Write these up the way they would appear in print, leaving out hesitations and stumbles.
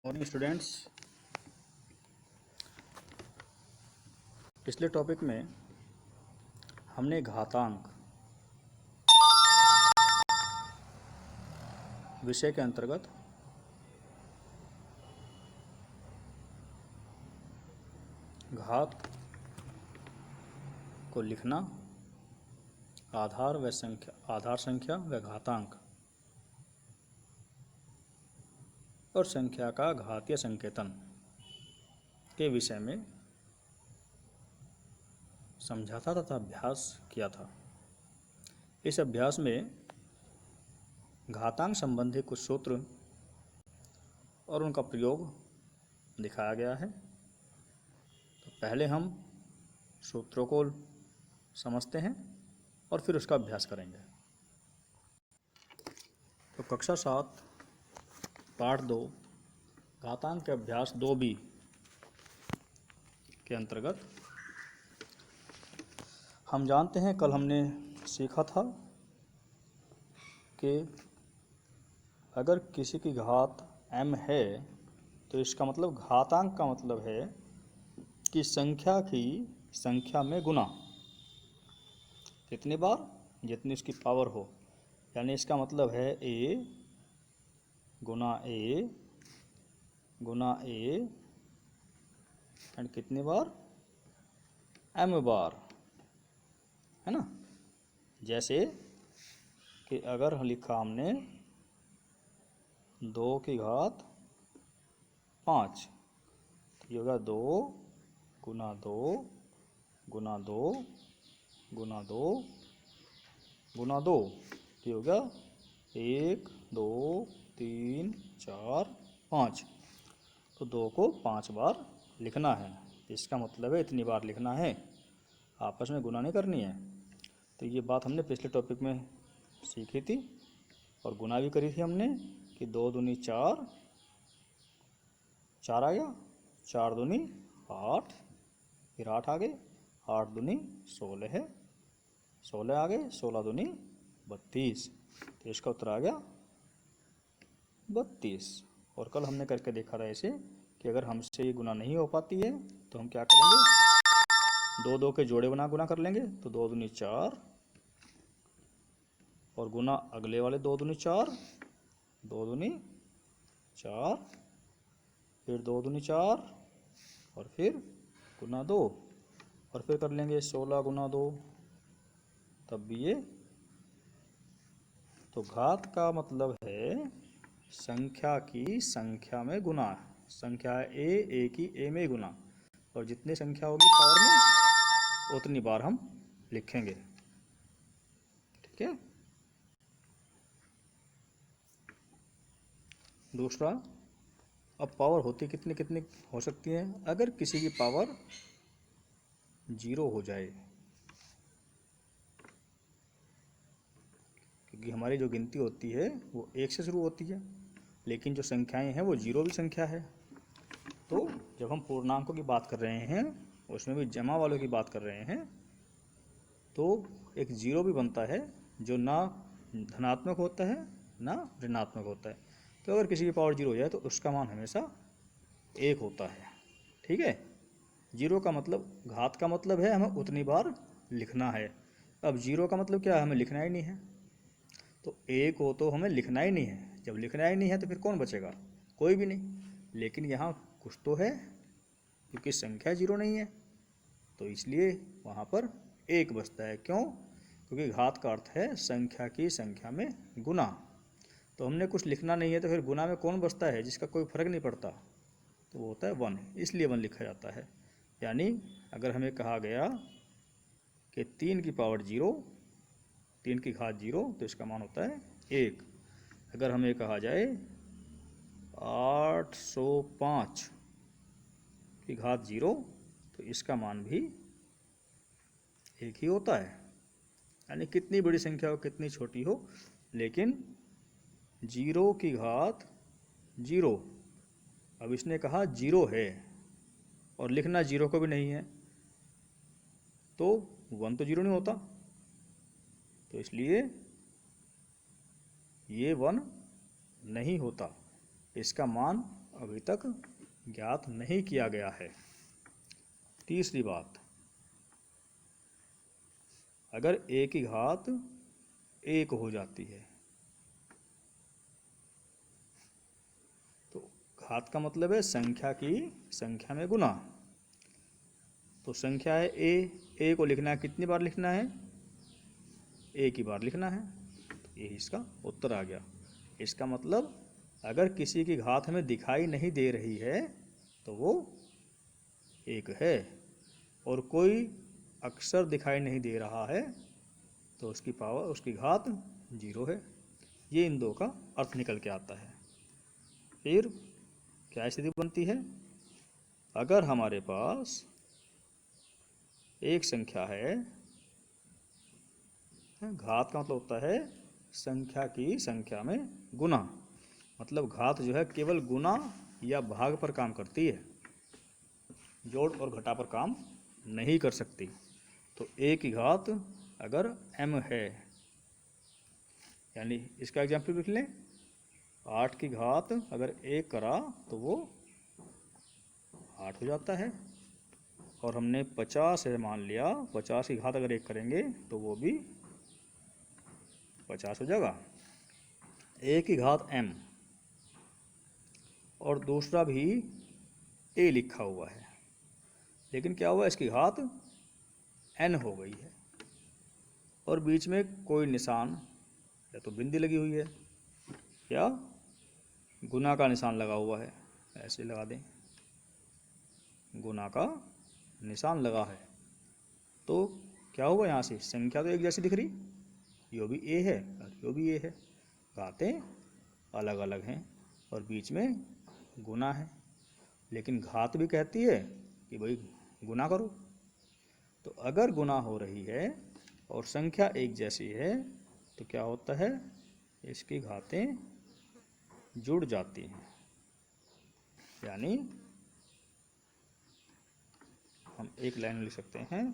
Morning students. पिछले topic में हमने घातांक विषय के अंतर्गत घात को लिखना, आधार संख्या व घातांक और संख्या का घातीय संकेतन के विषय में समझाता तथा अभ्यास किया था। इस अभ्यास में घातांक संबंधी कुछ सूत्र और उनका प्रयोग दिखाया गया है। तो पहले हम सूत्रों को समझते हैं और फिर उसका अभ्यास करेंगे। तो कक्षा 7 पाठ 2 घातांक के अभ्यास 2B के अंतर्गत हम जानते हैं, कल हमने सीखा था कि अगर किसी की घात m है तो इसका मतलब घातांक का मतलब है कि संख्या की संख्या में गुना, कितनी बार, जितनी उसकी पावर हो। यानी इसका मतलब है a Guna a Guna a and कितनी बार, m बार, है ना। जैसे कि अगर लिखा हमने 2 की घात 5, तो ये होगा 2 गुना 2 गुना 2 गुना 2 गुना 2, ये होगा 1 2 3 4 5। तो 2 को 5 बार लिखना है। इसका मतलब है इतनी बार लिखना है, आपस में गुना नहीं करनी है। तो ये बात हमने पिछले टॉपिक में सीखी थी और गुना भी करी थी हमने कि 2 दूनी 4, 4 आ गया, 4 दूनी 8, फिर 8 आ गए, 8 दूनी 16 है, 16 आ गए, 16 दूनी 32। तो इसका उत्तर आ गया 32। और कल हमने करके देखा था ऐसे कि अगर हमसे ये गुना नहीं हो पाती है तो हम क्या करेंगे, 2 2 के जोड़े बना गुना कर लेंगे। तो 2 दूनी 4 और गुना अगले वाले 2 दूनी 4, 2 दूनी 4, फिर 2 दूनी 4 और फिर गुना 2 और फिर कर लेंगे 16 गुना 2, तब भी ये। तो घात का मतलब है संख्या की संख्या में गुना। संख्या a की a में गुना, और जितनी संख्या होगी पावर में उतनी बार हम लिखेंगे। ठीक है। दूसरा, अब पावर होती कितनी कितनी हो सकती है। अगर किसी की पावर 0 हो जाए, क्योंकि हमारी जो गिनती होती है वो 1 से शुरू होती है, लेकिन जो संख्याएं हैं वो 0 भी संख्या है। तो जब हम पूर्णांकों की बात कर रहे हैं, उसमें भी जमा वालों की बात कर रहे हैं, तो एक 0 भी बनता है जो ना धनात्मक होता है ना ऋणात्मक होता है। तो अगर किसी की पावर 0 हो जाए तो उसका मान हमेशा 1 होता है। ठीक है। 0 का मतलब, घात का मतलब है हमें उतनी बार लिखना है। अब 0 का मतलब क्या है, हमें लिखना ही नहीं है। तो 1 हो तो हमें लिखना ही नहीं है। जब लिखना ही नहीं है तो फिर कौन बचेगा, कोई भी नहीं। लेकिन यहाँ कुछ तो है, क्योंकि संख्या 0 नहीं है, तो इसलिए वहाँ पर 1 बचता है। क्यों? क्योंकि घात का अर्थ है संख्या की संख्या में गुना। तो हमने कुछ लिखना नहीं है तो फिर गुना में कौन बचता है, जिसका कोई फर्क नहीं पड़ता, तो वो होता है 1। इसलिए 1 लिखा जाता है। यानी अगर हमें कहा गया कि 3 की पावर 0, 3 की घात 0, तो इसका मान होता है 1। अगर हमें कहा जाए 805 की घात 0, तो इसका मान भी 1 ही होता है। यानी कितनी बड़ी संख्या हो कितनी छोटी हो, लेकिन 0 की घात 0, अब इसने कहा 0 है और लिखना 0 को भी नहीं है, तो 1 तो 0 नहीं होता। तो इसलिए ये 1 नहीं होता। इसका मान अभी तक ज्ञात नहीं किया गया है। तीसरी बात, अगर a की घात 1 हो जाती है तो घात का मतलब है संख्या की संख्या में गुना। तो संख्या है a को लिखना है, कितनी बार लिखना है? एक ही बार लिखना है। तो यही इसका उत्तर आ गया। इसका मतलब अगर किसी की घात हमें दिखाई नहीं दे रही है तो वो 1 है, और कोई अक्षर दिखाई नहीं दे रहा है तो उसकी पावर, उसकी घात 0 है। ये इन दो का अर्थ निकल के आता है। फिर क्या स्थिति बनती है? अगर हमारे पास एक संख्या है, घात का मतलब होता है संख्या की संख्या में गुना, मतलब घात जो है केवल गुना या भाग पर काम करती है, जोड़ और घटा पर काम नहीं कर सकती। तो a की घात अगर m है, यानी इसका एग्जाम्पल लिख लें, 8 की घात अगर 1 करा तो वो 8 हो जाता है, और हमने 50 है मान लिया, 50 की घात अगर 1 करेंगे तो वो भी 50 हो जाएगा। a की घात m और दूसरा भी a लिखा हुआ है, लेकिन क्या हुआ, इसकी घात n हो गई है और बीच में कोई निशान, या तो बिंदी लगी हुई है या गुना का निशान लगा हुआ है। ऐसे लगा दें, गुना का निशान लगा है, तो क्या हुआ, यहाँ से संख्या तो एक जैसी दिख रही, यो भी a है और यो भी a है, घातें अलग अलग हैं और बीच में गुना है, लेकिन घात भी कहती है कि भाई गुना करो। तो अगर गुना हो रही है और संख्या एक जैसी है तो क्या होता है, इसकी घातें जुड़ जाती हैं, यानी हम एक लाइन लिख सकते हैं,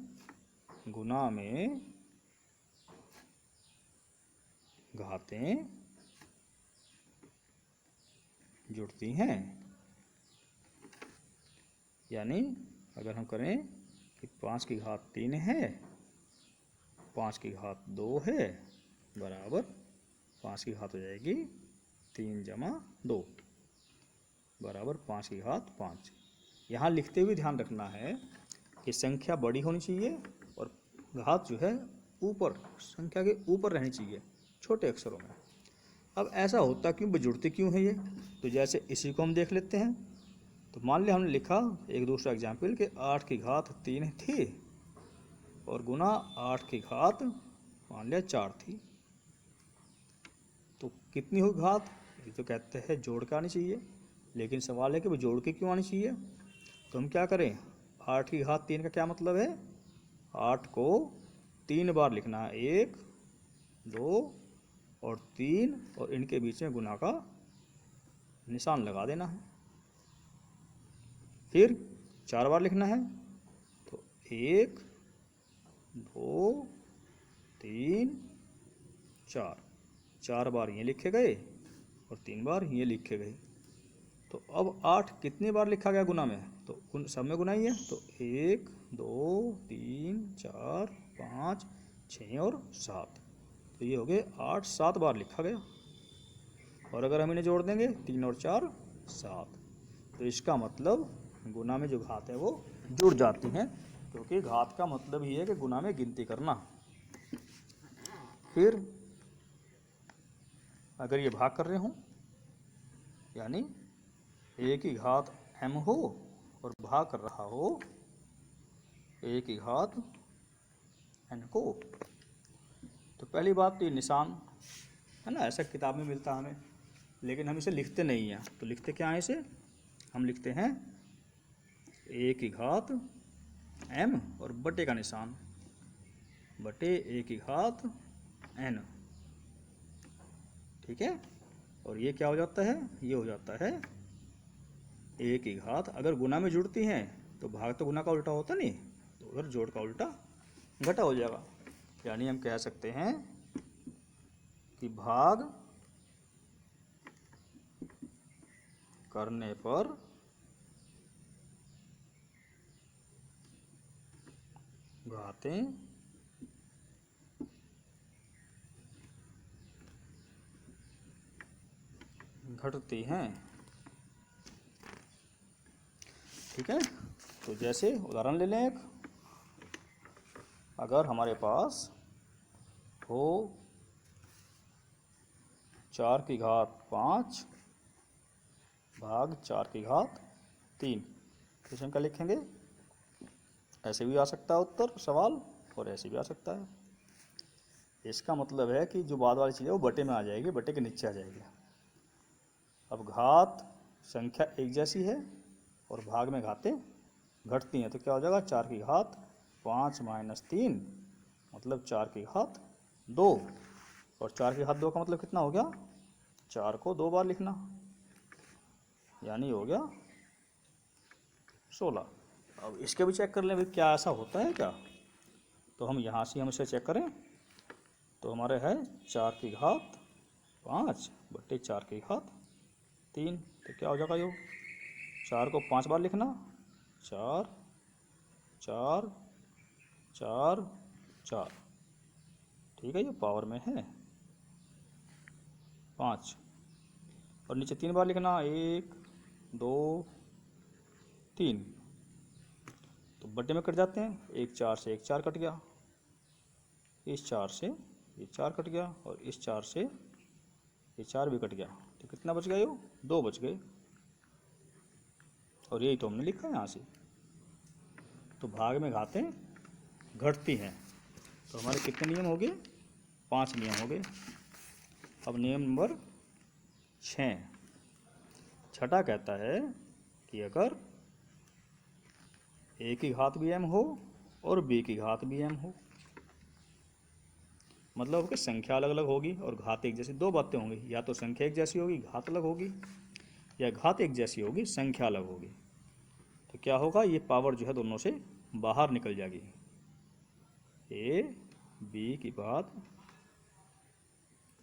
गुना में घातें जुड़ती हैं। यानी अगर हम करें कि 5 की घात 3 है, 5 की घात 2 है, बराबर 5 की घात हो जाएगी 3 जमा 2 बराबर 5 की घात 5। यहाँ लिखते हुए ध्यान रखना है कि संख्या बड़ी होनी चाहिए और घात जो है ऊपर, संख्या के ऊपर रहनी चाहिए, छोटे अक्षरों में। अब ऐसा होता क्यों, जुड़ती क्यों है ये? तो जैसे इसी को हम देख लेते हैं। तो मान लिया हमने लिखा एक दूसरा एग्जाम्पल कि 8 की घात 3 थी और गुना 8 की घात मान लिया 4 थी, तो कितनी हुई घात? ये तो कहते हैं जोड़ के आनी चाहिए, लेकिन सवाल है कि वो जोड़ के क्यों आनी चाहिए? तो हम क्या करें, 8 की घात 3 का क्या मतलब है, 8 को 3 बार लिखना है, 1 2 और 3, और इनके बीच में गुना का निशान लगा देना है। फिर 4 बार लिखना है, तो 1 2 3 4, 4 बार ये लिखे गए और 3 बार ये लिखे गए। तो अब 8 कितनी बार लिखा गया गुना में, तो उन सब में गुना ही है, तो 1 2 3 4 5 6 और 7, तो ये हो गए 8 7 बार लिखा गया। और अगर हम इन्हें जोड़ देंगे 3 और 4 7, तो इसका मतलब गुना में जो घात है वो जुड़ जाती हैं, क्योंकि घात का मतलब ही है कि गुना में गिनती करना। फिर अगर ये भाग कर रहे हों, यानी a की घात m हो और भाग कर रहा हो a की घात n को, तो पहली बात तो ये निशान है ना, ऐसा किताब में मिलता हमें, लेकिन हम इसे लिखते नहीं हैं। तो लिखते क्या हैं इसे, हम लिखते हैं a की घात m और बटे का निशान बटे a की घात n, ठीक है। और ये क्या हो जाता है, ये हो जाता है a की घात, अगर गुना में जुड़ती हैं तो भाग तो गुना का उल्टा होता नहीं, तो उधर जोड़ का उल्टा घटा हो जाएगा। यानी हम कह सकते हैं कि भाग करने पर घातें घटती हैं। ठीक है, तो जैसे उदाहरण ले लें एक, अगर हमारे पास हो 4 की घात 5 भाग 4 की घात 3, तो इसमें क्या लिखेंगे? ऐसे भी आ सकता है उत्तर सवाल और ऐसे भी आ सकता है। इसका मतलब है कि जो बाद वाली चीज़ है वो बटे में आ जाएगी, बटे के नीचे आ जाएगी। अब घात संख्या एक जैसी है और भाग में घातें घटती हैं, तो क्या हो जाएगा? 4 की घात 5 माइनस 3 मतलब 4 की घात 2, और 4 की घात 2 का मतलब कितना हो गया? 4 को 2 बार लिखना, यानी हो गया 16। अब इसके भी चेक कर लें भाई क्या ऐसा होता है क्या, तो हम यहाँ से हम इसे चेक करें तो हमारे है 4 की घात 5 बटे 4 की घात 3, तो क्या हो जाएगा? यो 4 को 5 बार लिखना, 4 4 4 4, ठीक है, ये पावर में है 5, और नीचे 3 बार लिखना, 1 2 3, तो बटे में कट जाते हैं, 1 4 से 1 4 कट गया, इस 4 से ये 4 कट गया, और इस 4 से ये 4 भी कट गया, तो कितना बच गया? यो 2 बच गए, और यही तो हमने लिखा है यहाँ से। तो भाग में घातें घटती हैं, तो हमारे कितने नियम हो गए? 5 नियम हो गए। अब नियम नंबर 6, छठा कहता है कि अगर ए की घात भी m हो और b की घात भी m हो, मतलब कि संख्या अलग अलग होगी और घात एक जैसी, दो बातें होंगी, या तो संख्या एक जैसी होगी घात अलग होगी, या घात एक जैसी होगी संख्या अलग होगी, तो क्या होगा? ये पावर जो है दोनों से बाहर निकल जाएगी, ए बी की बात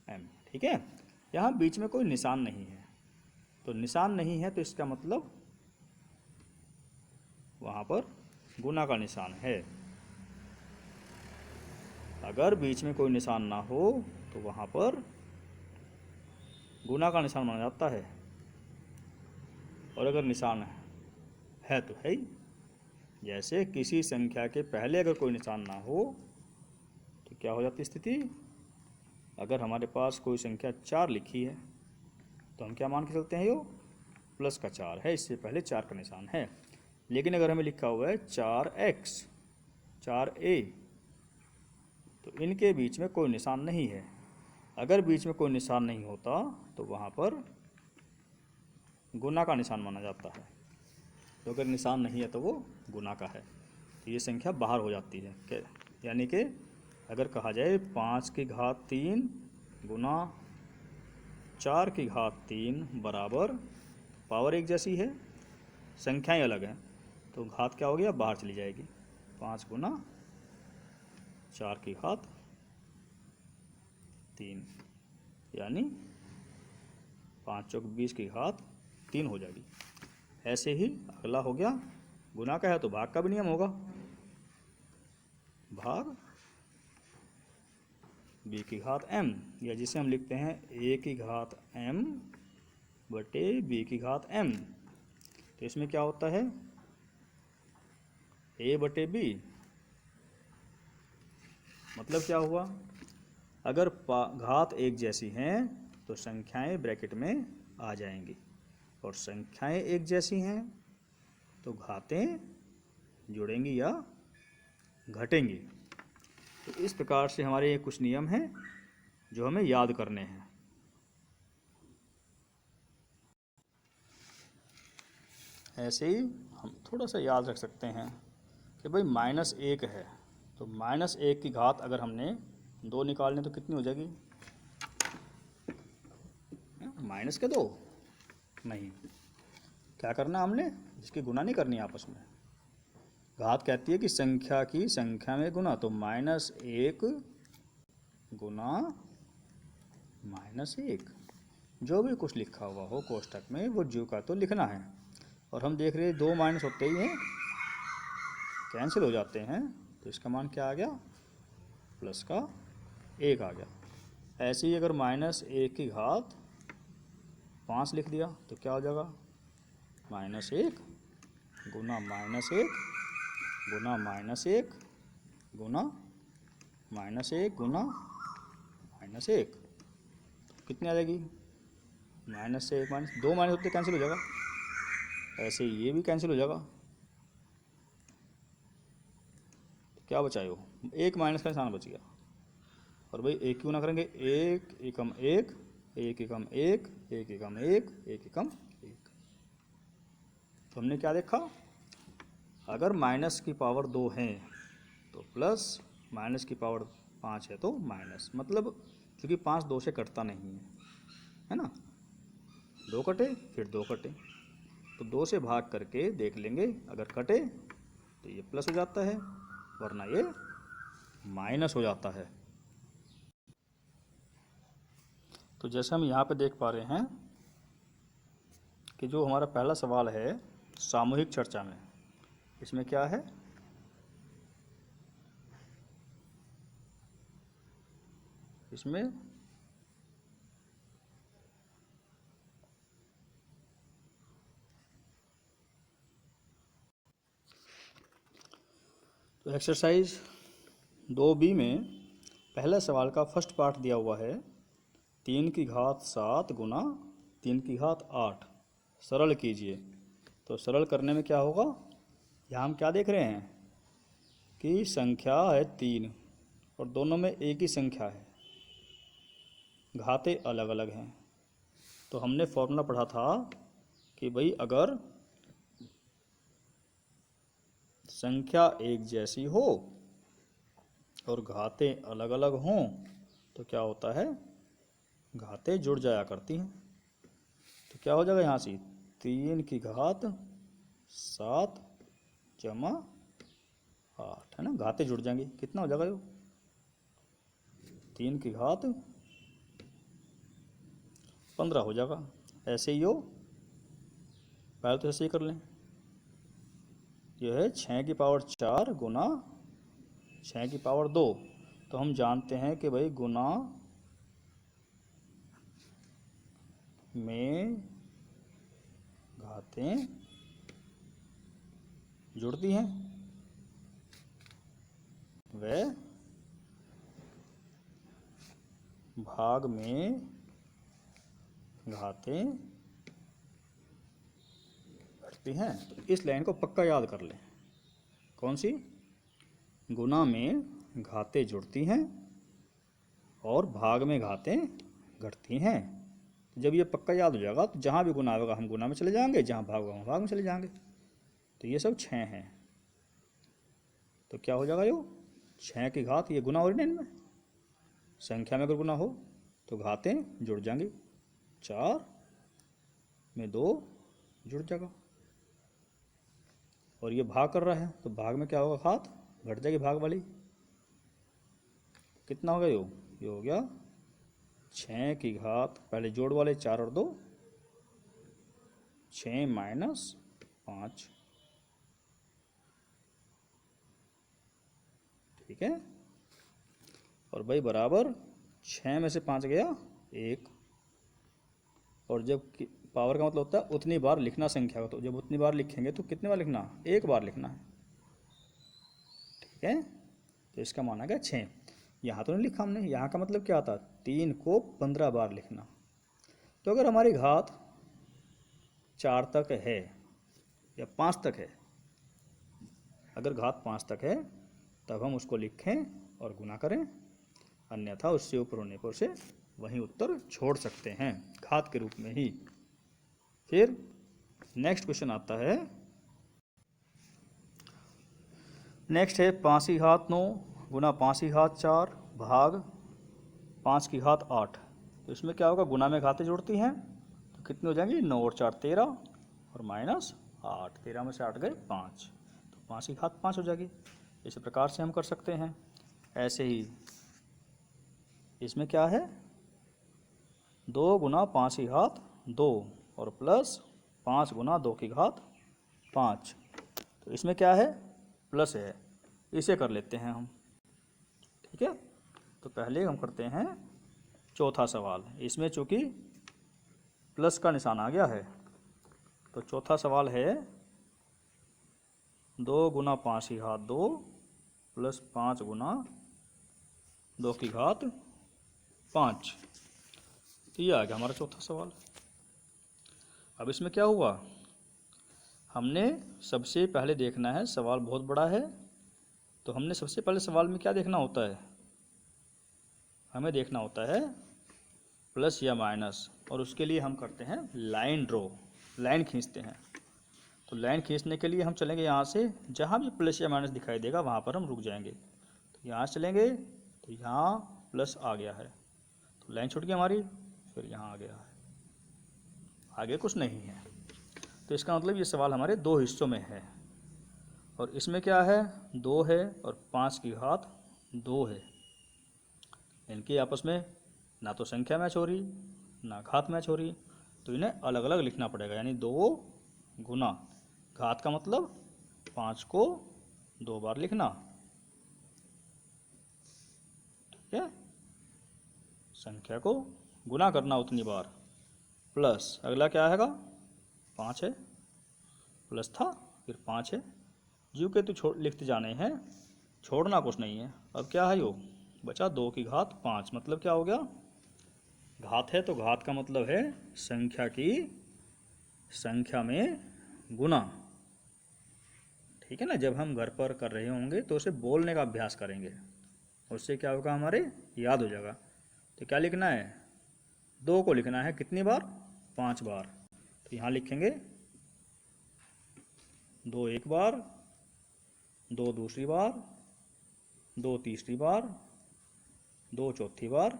m। ठीक है, यहाँ बीच में कोई निशान नहीं है, तो निशान नहीं है तो इसका मतलब वहाँ पर गुना का निशान है। अगर बीच में कोई निशान ना हो तो वहाँ पर गुना का निशान माना जाता है, और अगर निशान है तो है ही। जैसे किसी संख्या के पहले अगर कोई निशान ना हो तो क्या हो जाती स्थिति? अगर हमारे पास कोई संख्या 4 लिखी है तो हम क्या मान के चलते हैं? यो प्लस का 4 है, इससे पहले 4 का निशान है। लेकिन अगर हमें लिखा हुआ है 4x 4a, तो इनके बीच में कोई निशान नहीं है। अगर बीच में कोई निशान नहीं होता तो वहाँ पर गुना का निशान माना जाता है, तो अगर निशान नहीं है तो वो गुना का है, तो ये संख्या बाहर हो जाती है। यानी कि अगर कहा जाए 5 की घात 3 गुना 4 की घात 3 बराबर, पावर एक जैसी है संख्याएं अलग हैं, तो घात क्या हो गया? बाहर चली जाएगी। 5 गुना 4 की घात 3 यानी 5 चौक 20 की घात 3 हो जाएगी। ऐसे ही अगला हो गया, गुना का है तो भाग का भी नियम होगा, भाग b की घात m, या जिसे हम लिखते हैं a की घात m बटे b की घात m। तो इसमें क्या होता है? a बटे b, मतलब क्या हुआ? अगर घात एक जैसी हैं तो संख्याएं ब्रैकेट में आ जाएंगी, और संख्याएं एक जैसी हैं तो घातें जुड़ेंगी या घटेंगी। तो इस प्रकार से हमारे ये कुछ नियम हैं जो हमें याद करने हैं। ऐसे ही हम थोड़ा सा याद रख सकते हैं कि भाई -1 है, तो -1 की घात अगर हमने 2 निकालने तो कितनी हो जाएगी? माइनस के 2 नहीं, क्या करना हमने? इसकी गुना नहीं करनी आपस में। घात कहती है कि संख्या की संख्या में गुना, तो -1 गुना -1, जो भी कुछ लिखा हुआ हो कोष्ठक में वो ज्यों का तो लिखना है। और हम देख रहे हैं 2 माइनस होते ही हैं कैंसिल हो जाते हैं, तो इसका मान क्या आ गया, प्लस का 1 आ गया। ऐसे ही अगर -1 की घात 5 लिख दिया तो क्या हो जाएगा, -1 गुना -1 गुना -1 गुना -1 गुना -1, कितनी आ जाएगी, माइनस से 1 माइनस 2 माइनस होते कैंसिल हो जाएगा। ऐसे ही ये भी कैंसिल हो जाएगा, तो क्या बचा हो, 1 माइनस का निशान बच गया। और भाई 1 क्यों ना करेंगे, 1 एकम 1 1 एकम 1 1 एकम 1 1 एकम 1। तो हमने क्या देखा, अगर माइनस की पावर 2 है तो प्लस, माइनस की पावर 5 है तो माइनस, मतलब क्योंकि 5 2 से कटता नहीं है ना, 2 कटे फिर 2 कटे, तो 2 से भाग करके देख लेंगे, अगर कटे तो ये प्लस हो जाता है वरना ये माइनस हो जाता है। तो जैसे हम यहाँ पे देख पा रहे हैं कि जो हमारा पहला सवाल है सामूहिक चर्चा में, इसमें क्या है, इसमें तो एक्सरसाइज 2B में पहले सवाल का फर्स्ट पार्ट दिया हुआ है 3 की घात 7 गुना 3 की घात 8 सरल कीजिए। तो सरल करने में क्या होगा, यहाँ हम क्या देख रहे हैं कि संख्या है 3 और दोनों में एक ही संख्या है, घातें अलग अलग हैं। तो हमने फॉर्मूला पढ़ा था कि भाई अगर संख्या एक जैसी हो और घातें अलग अलग हों तो क्या होता है, घातें जुड़ जाया करती हैं। तो क्या हो जाएगा यहाँ से, 3 की घात 7 जमा 8 है ना, घातें जुड़ जाएंगी, कितना हो जाएगा यो, 3 की घात 15 हो जाएगा। ऐसे ही हो, पहले तो ऐसे ही कर लें, यह है 6 की पावर 4 गुना 6 की पावर 2। तो हम जानते हैं कि भाई गुना में घातें जुड़ती हैं, वे भाग में घातें घटती हैं। तो इस लाइन को पक्का याद कर लें, कौन सी, गुना में घातें जुड़ती हैं और भाग में घातें घटती हैं। तो जब ये पक्का याद हो जाएगा तो जहाँ भी गुना होगा हम गुना में चले जाएंगे, जहाँ भाग होगा हम भाग में चले जाएंगे। तो ये सब 6 हैं, तो क्या हो जाएगा, यो 6 की घात, ये गुना हो रही ना इनमें, संख्या में अगर गुना हो तो घातें जुड़ जाएंगी, 4 में 2 जुड़ जाएगा। और ये भाग कर रहा है तो भाग में क्या होगा, घात घट जाएगी भाग वाली, कितना हो गया यो, ये हो गया 6 की घात, पहले जोड़ वाले 4 और 2 6 माइनस 5, ठीक है। और भाई बराबर 6 में से 5 गया 1, और जब पावर का मतलब होता है उतनी बार लिखना संख्या को, तो जब उतनी बार लिखेंगे तो कितनी बार लिखना, 1 बार लिखना है, ठीक है। तो इसका मान आ गया 6। यहाँ तो नहीं लिखा हमने, यहाँ का मतलब क्या आता, 3 को 15 बार लिखना। तो अगर हमारी घात 4 तक है या 5 तक है, अगर घात 5 तक है तब हम उसको लिखें और गुना करें, अन्यथा उससे ऊपर होने पर उसे वहीं उत्तर छोड़ सकते हैं घात के रूप में ही। फिर नेक्स्ट क्वेश्चन आता है, नेक्स्ट है 5 की घात 9 गुना 5 की घात 4 भाग 5 की घात 8। तो इसमें क्या होगा, गुना में घातें जुड़ती हैं तो कितनी हो जाएंगी, 9 और 4 13 और माइनस 8, 13 में से 8 गए 5, तो 5 की घात 5 हो जाएगी। इस प्रकार से हम कर सकते हैं। ऐसे ही इसमें क्या है, 2 गुना 5 की घात 2 और प्लस 5 गुना 2 की घात 5। तो इसमें क्या है, प्लस है, इसे कर लेते हैं हम। ठीक है, तो पहले हम करते हैं चौथा सवाल। इसमें चूँकि प्लस का निशान आ गया है, तो चौथा सवाल है 2 गुना 5 की घात 2 प्लस 5 गुना 2 की घात 5। तो ये आ गया हमारा चौथा सवाल। अब इसमें क्या हुआ, हमने सबसे पहले देखना है, सवाल बहुत बड़ा है, तो हमने सबसे पहले सवाल में क्या देखना होता है, हमें देखना होता है प्लस या माइनस, और उसके लिए हम करते हैं लाइन ड्रॉ, लाइन खींचते हैं। तो लाइन खींचने के लिए हम चलेंगे यहाँ से, जहाँ भी प्लस या माइनस दिखाई देगा वहाँ पर हम रुक जाएंगे। तो यहाँ चलेंगे तो यहाँ प्लस आ गया है, तो लाइन छूट गई हमारी, फिर यहाँ आ गया है, आगे कुछ नहीं है। तो इसका मतलब ये सवाल हमारे 2 हिस्सों में है, और इसमें क्या है, 2 है और 5 की घात 2 है। इनकी आपस में ना तो संख्या मैच हो रही ना घात मैच हो रही, तो इन्हें अलग अलग लिखना पड़ेगा। यानी 2 गुना घात का मतलब 5 को 2 बार लिखना, ठीक है, संख्या को गुना करना उतनी बार, प्लस अगला क्या आएगा, 5 है, प्लस था फिर 5 है, जीव के तो लिखते जाने हैं, छोड़ना कुछ नहीं है। अब क्या है, यो बचा 2 की घात 5, मतलब क्या हो गया, घात है तो घात का मतलब है संख्या की संख्या में गुना। ठीक है ना, जब हम घर पर कर रहे होंगे तो उसे बोलने का अभ्यास करेंगे, उससे क्या होगा, हमारे याद हो जाएगा। तो क्या लिखना है, 2 को लिखना है कितनी बार, 5 बार। तो यहाँ लिखेंगे 2 एक बार, 2 दूसरी बार, 2 तीसरी बार, 2 चौथी बार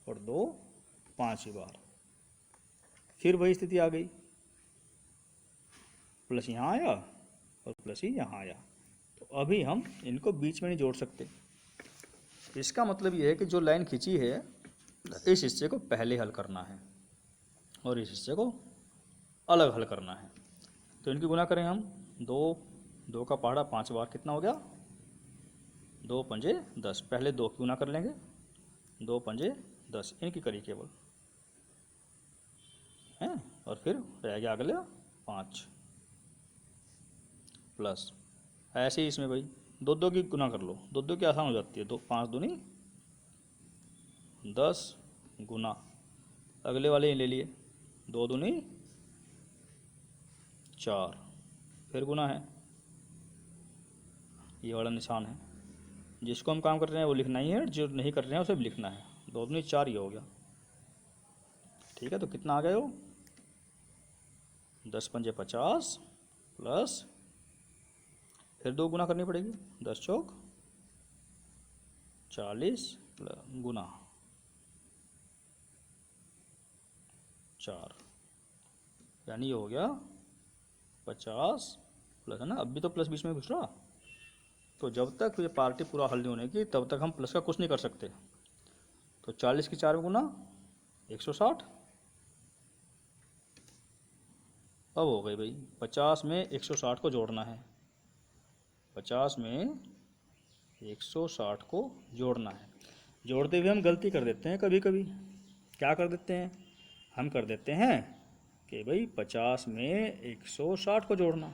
और 2 पांचवी बार। फिर वही स्थिति आ गई, प्लस यहाँ आया और प्लस ही यहाँ आया। तो अभी हम इनको बीच में नहीं जोड़ सकते। इसका मतलब ये है कि जो लाइन खींची है इस हिस्से को पहले हल करना है और इस हिस्से को अलग हल करना है। तो इनकी गुना करें हम, 2 का पहाड़ा 5 बार, कितना हो गया, 2 पंजे 10। पहले 2 की गुना कर लेंगे, 2 पंजे 10, इनकी करी केवल हैं, और फिर रह गया अगले 5 प्लस। ऐसे ही इसमें भाई 2 की गुना कर लो, 2 की आसान हो जाती है, 2 5 दूनी 10 गुना, अगले वाले ले लिए 2 दूनी 4, फिर गुना है, ये वाला निशान है। जिसको हम काम कर रहे हैं वो लिखना ही है, जो नहीं कर रहे हैं उसे भी लिखना है। 2 दूनी 4, ये हो गया। ठीक है, तो कितना आ गया वो, 10 पंजे 50 प्लस, फिर 2 गुना करनी पड़ेगी, 10 चौक 40 गुना 4, यानी ये हो गया 50 प्लस, है ना, अब भी तो प्लस बीच में घुस रहा। तो जब तक ये पार्टी पूरा हल नहीं होने की तब तक हम प्लस का कुछ नहीं कर सकते। तो 40 की 4 गुना 160, अब हो गई भाई, 50 में 160 को जोड़ना है, 50 में 160 को जोड़ना है। जोड़ते हुए हम गलती कर देते हैं कभी कभी, क्या कर देते हैं, हम कर देते हैं कि भाई 50 में 160 को जोड़ना,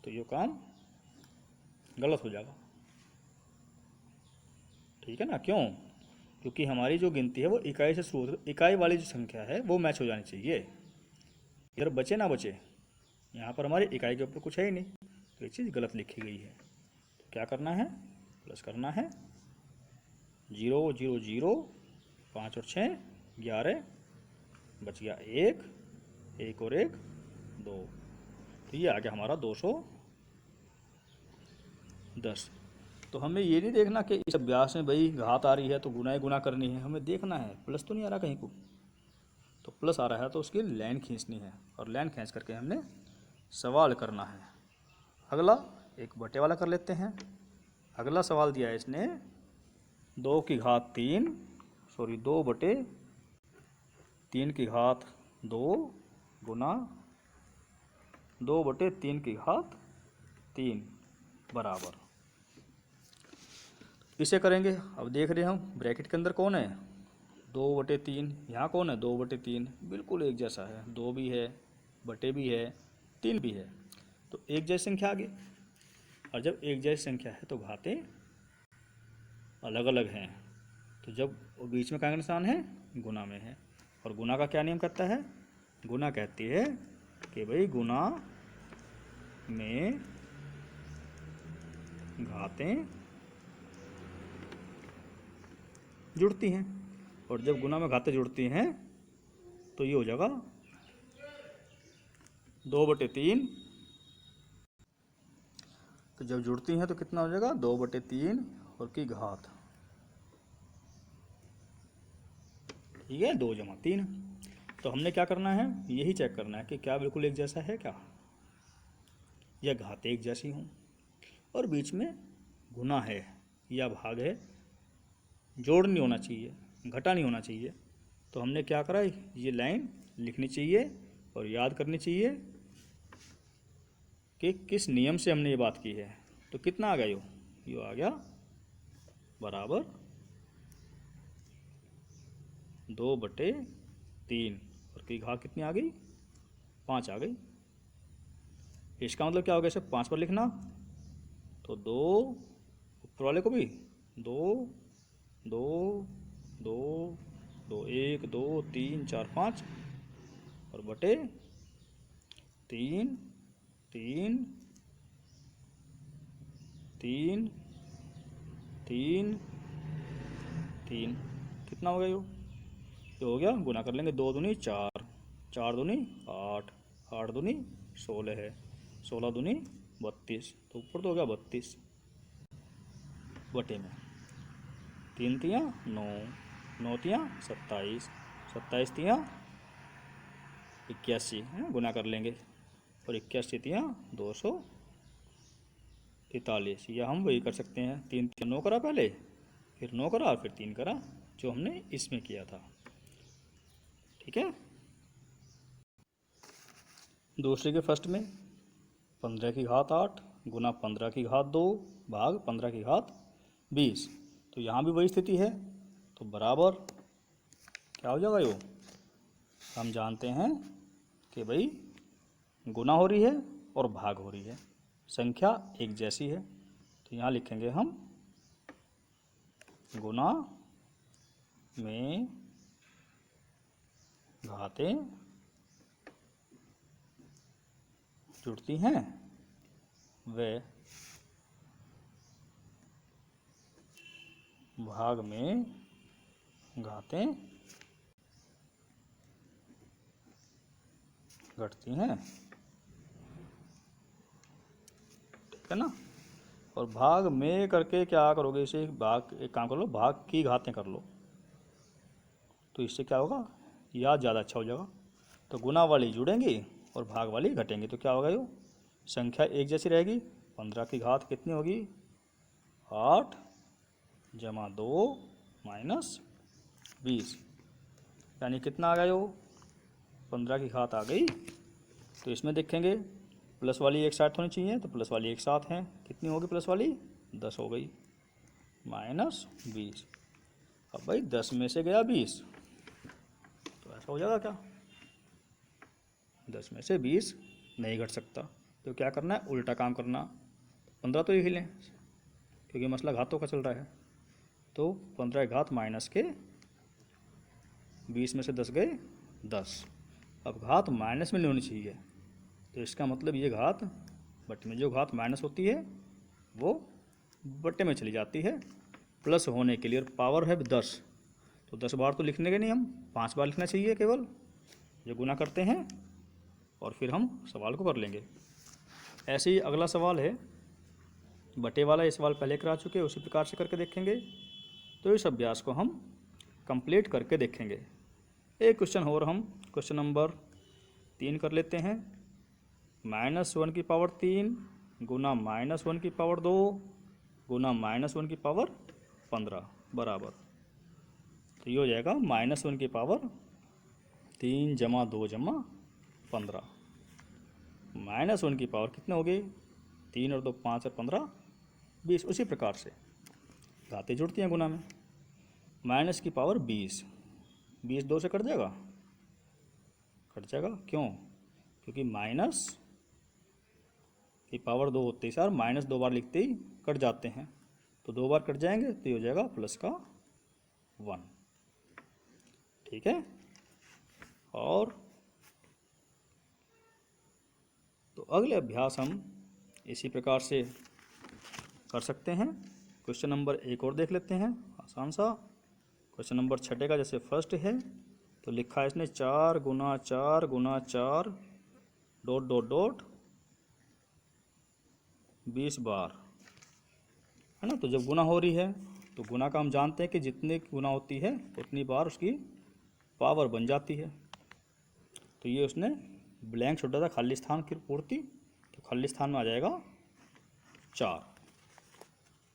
तो ये काम गलत हो जाएगा। ठीक है ना, क्यों, क्योंकि हमारी जो गिनती है वो इकाई से शुरू होती है, इकाई वाली जो संख्या है वो मैच हो जानी चाहिए। इधर बचे ना बचे, यहाँ पर हमारी इकाई के ऊपर कुछ है ही नहीं, तो ये चीज़ गलत लिखी गई है। तो क्या करना है, प्लस करना है, 0 0 0, 5 और 6 11, बच गया 1, 1 और 1 2, तो ये आ गया हमारा 210। तो हमें ये नहीं देखना कि इस अभ्यास में भाई घात आ रही है तो गुना ही गुना करनी है, हमें देखना है प्लस तो नहीं आ रहा कहीं को, तो प्लस आ रहा है तो उसकी लाइन खींचनी है, और लाइन खींच करके हमने सवाल करना है। अगला एक बटे वाला कर लेते हैं। अगला सवाल दिया है इसने 2 की घात 3, सॉरी 2 बटे 3 की घात 2 गुना 2/3 की घात 3 बराबर। इसे करेंगे। अब देख रहे हैं हम ब्रैकेट के अंदर कौन है 2/3, यहाँ कौन है 2/3, बिल्कुल एक जैसा है, 2 भी है, बटे भी है, 3 भी है, तो एक जैसी संख्या आ गई। और जब एक जैसी संख्या है तो घातें अलग अलग हैं, तो जब बीच में का निशान है गुना में है। और गुना का क्या नियम कहता है, गुना कहती है कि भाई गुना में घातें जुड़ती हैं, और जब गुना में घातें जुड़ती हैं तो ये हो जाएगा 2/3। तो जब जुड़ती हैं तो कितना हो जाएगा 2/3 और की घात, ठीक है, 2 + 3। तो हमने क्या करना है, यही चेक करना है कि क्या बिल्कुल एक जैसा है क्या, या घातें एक जैसी हों और बीच में गुना है या भाग है, जोड़ नहीं होना चाहिए, घटा नहीं होना चाहिए। तो हमने क्या करा, ये लाइन लिखनी चाहिए और याद करनी चाहिए कि किस नियम से हमने ये बात की है। तो कितना आ गया यो आ गया बराबर 2/3 और की घात कितनी आ गई 5 आ गई। इसका मतलब क्या हो गया, इसे 5 पर लिखना, तो 2 ऊपर वाले को भी 2 2 2 2 1 2 3 4 5 और बटे 3 3 3 3 3, कितना हो गया ये हो गया, गुना कर लेंगे, 2 दूनी 4, 4 दूनी 8, 8 दूनी 16 है, 16 दूनी 32, तो ऊपर तो हो गया 32 बटे में 3 तियाँ 9, 9 तियाँ 27, 27 तियाँ 81, गुना कर लेंगे, और 81 तियाँ 243। या हम वही कर सकते हैं, 3 तियाँ 9 करा पहले, फिर 9 करा, फिर 3 करा, जो हमने इसमें किया था, ठीक है। दूसरे के फर्स्ट में 15 की घात 8 गुना 15 की घात 2 भाग 15 की घात 20, तो यहाँ भी वही स्थिति है, तो बराबर क्या हो जाएगा यो, हम जानते हैं कि भाई गुना हो रही है और भाग हो रही है, संख्या एक जैसी है, तो यहाँ लिखेंगे हम गुना में घातें जुड़ती हैं व भाग में घातें घटती हैं, ठीक है ना। और भाग में करके क्या करोगे, इसे भाग, एक काम कर लो, भाग की घातें कर लो, तो इससे क्या होगा, याद ज़्यादा अच्छा हो जाएगा। तो गुना वाली जुड़ेंगी और भाग वाली घटेंगी, तो क्या होगा, यो संख्या एक जैसी रहेगी। 15 की घात कितनी होगी 8 जमा 2 माइनस 20, यानी कितना आ गया यो 15 की घात आ गई। तो इसमें देखेंगे प्लस वाली एक साथ होनी चाहिए, तो प्लस वाली एक साथ हैं, कितनी होगी प्लस वाली 10 हो गई, माइनस 20। अब भाई 10 में से गया 20, तो ऐसा हो जाएगा क्या, 10 में से 20 नहीं घट सकता, तो क्या करना है, उल्टा काम करना, 15 तो लिख लें क्योंकि मसला घातों का चल रहा है, तो 15 घात माइनस के 20 में से 10 गए 10। अब घात माइनस में नहीं होनी चाहिए, तो इसका मतलब ये घात बटे में, जो घात माइनस होती है वो बटे में चली जाती है प्लस होने के लिए, और पावर है 10, तो 10 बार तो लिखने के नहीं, हम 5 बार लिखना चाहिए केवल, जो गुना करते हैं, और फिर हम सवाल को कर लेंगे। ऐसे ही अगला सवाल है बटे वाला, ये सवाल पहले करा चुके, उसी प्रकार से करके देखेंगे। तो इस अभ्यास को हम कंप्लीट करके देखेंगे। एक क्वेश्चन और हम क्वेश्चन नंबर 3 कर लेते हैं। -1 की पावर 3 गुना -1 की पावर 2 गुना -1 की पावर 15 बराबर, तो ये हो जाएगा -1 की पावर 3 जमा 2 जमा 15 -1 की पावर कितने हो गई? 3 और 2 5 और 15 20। उसी प्रकार से घातें जुड़ती हैं गुना में। माइनस की पावर 20, 20 2 से कट जाएगा, क्यों? क्योंकि माइनस की पावर 2 होते ही सर माइनस 2 बार लिखते ही कट जाते हैं, तो 2 बार कट जाएंगे तो ये हो जाएगा प्लस का 1। ठीक है। और तो अगले अभ्यास हम इसी प्रकार से कर सकते हैं। क्वेश्चन नंबर 1 और देख लेते हैं, आसान सा। क्वेश्चन नंबर 6 का जैसे फर्स्ट है तो लिखा है इसने 4 गुना 4 गुना 4 डॉट डॉट डॉट 20 बार, है ना। तो जब गुना हो रही है तो गुना का हम जानते हैं कि जितनी गुना होती है उतनी बार उसकी पावर बन जाती है। तो ये उसने ब्लैंक छोड़ा था, खाली स्थान की पूर्ति, तो खाली स्थान में आ जाएगा 4।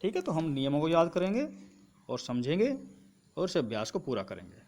ठीक है। तो हम नियमों को याद करेंगे और समझेंगे और इस अभ्यास को पूरा करेंगे।